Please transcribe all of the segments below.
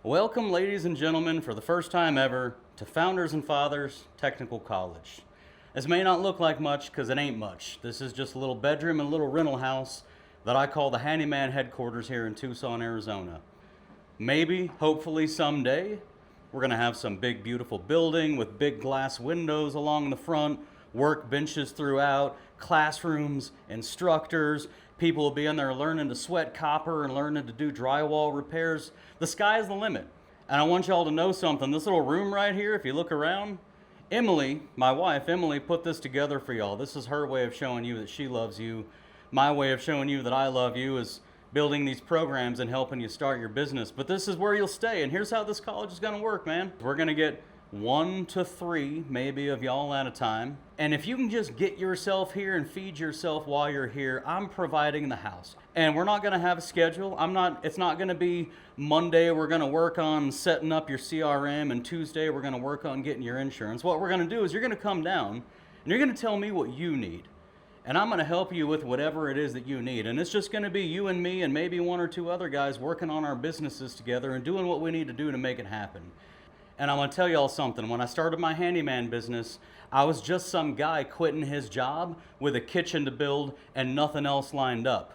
Welcome, ladies and gentlemen, for the first time ever, to Founders and Fathers Technical College. This may not look like much because it ain't much. This is just a little bedroom and a little rental house that I call the Handyman headquarters here in Tucson, Arizona. Maybe, hopefully someday, we're going to have some big, beautiful building with big glass windows along the front, work benches throughout, classrooms, instructors. People will be in there learning to sweat copper and learning to do drywall repairs. The sky's the limit. And I want y'all to know something. This little room right here, if you look around, Emily, my wife, Emily, put this together for y'all. This is her way of showing you that she loves you. My way of showing you that I love you is building these programs and helping you start your business. But this is where you'll stay. And here's how this college is going to work, man. We're going to get 1 to 3 maybe of y'all at a time. And if you can just get yourself here and feed yourself while you're here, I'm providing the house. And we're not going to have a schedule. It's not going to be Monday we're going to work on setting up your CRM and Tuesday we're going to work on getting your insurance. What we're going to do is you're going to come down and you're going to tell me what you need. And I'm going to help you with whatever it is that you need. And it's just going to be you and me and maybe 1 or 2 other guys working on our businesses together and doing what we need to do to make it happen. And I'm going to tell y'all something. When I started my handyman business, I was just some guy quitting his job with a kitchen to build and nothing else lined up.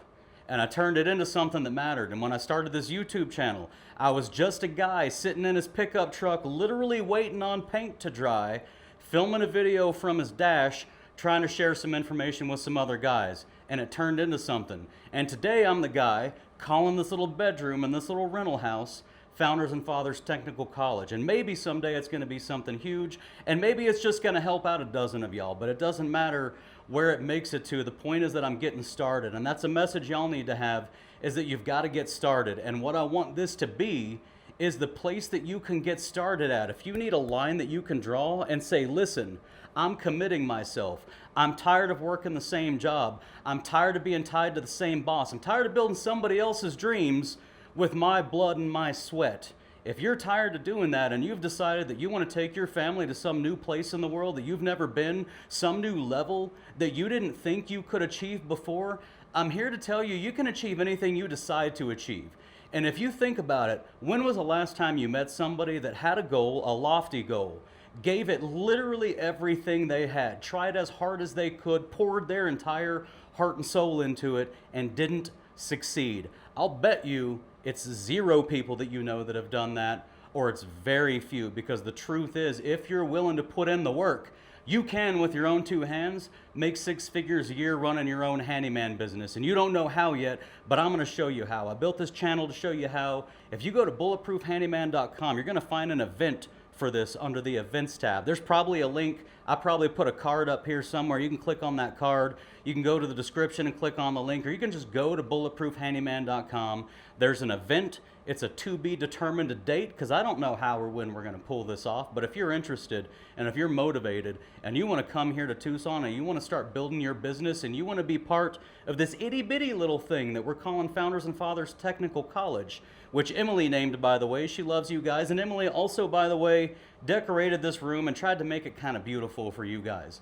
And I turned it into something that mattered. And when I started this YouTube channel, I was just a guy sitting in his pickup truck, literally waiting on paint to dry, filming a video from his dash, trying to share some information with some other guys. And it turned into something. And today I'm the guy calling this little bedroom and this little rental house Founders and Fathers Technical College. And maybe someday it's going to be something huge, and maybe it's just going to help out a dozen of y'all, but it doesn't matter where it makes it to. The point is that I'm getting started, and that's a message y'all need to have, is that you've got to get started. And what I want this to be is the place that you can get started at. If you need a line that you can draw and say, listen, I'm committing myself. I'm tired of working the same job. I'm tired of being tied to the same boss. I'm tired of building somebody else's dreams with my blood and my sweat. If you're tired of doing that and you've decided that you want to take your family to some new place in the world that you've never been, some new level that you didn't think you could achieve before, I'm here to tell you, you can achieve anything you decide to achieve. And if you think about it, when was the last time you met somebody that had a goal, a lofty goal, gave it literally everything they had, tried as hard as they could, poured their entire heart and soul into it, and didn't succeed? I'll bet you it's 0 people that you know that have done that, or it's very few, because the truth is, if you're willing to put in the work, you can, with your own 2 hands, make 6 figures a year running your own handyman business. And you don't know how yet, but I'm going to show you how. I built this channel to show you how. If you go to bulletproofhandyman.com, you're going to find an event for this under the events tab. There's probably a link. I probably put a card up here somewhere. You can click on that card. You can go to the description and click on the link, or you can just go to bulletproofhandyman.com. There's an event. It's a to be determined date, because I don't know how or when we're going to pull this off. But if you're interested and if you're motivated and you want to come here to Tucson and you want to start building your business and you want to be part of this itty bitty little thing that we're calling Founders and Fathers Technical College, which Emily named, by the way. She loves you guys. And Emily also, by the way, decorated this room and tried to make it kind of beautiful for you guys.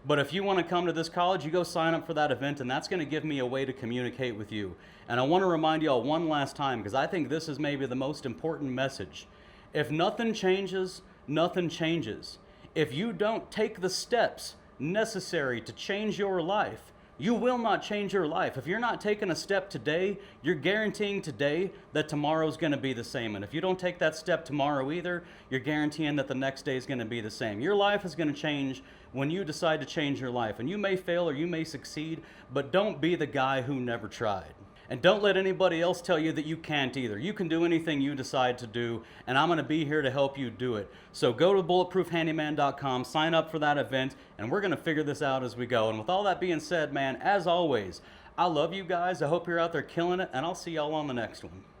But if you want to come to this college, you go sign up for that event, and that's going to give me a way to communicate with you. And I want to remind you all one last time, because I think this is maybe the most important message. If nothing changes, nothing changes. If you don't take the steps necessary to change your life, you will not change your life. If you're not taking a step today, you're guaranteeing today that tomorrow's going to be the same. And if you don't take that step tomorrow either, you're guaranteeing that the next day is going to be the same. Your life is going to change when you decide to change your life. And you may fail or you may succeed, but don't be the guy who never tried. And don't let anybody else tell you that you can't either. You can do anything you decide to do, and I'm going to be here to help you do it. So go to bulletproofhandyman.com, sign up for that event, and we're going to figure this out as we go. And with all that being said, man, as always, I love you guys. I hope you're out there killing it, and I'll see y'all on the next one.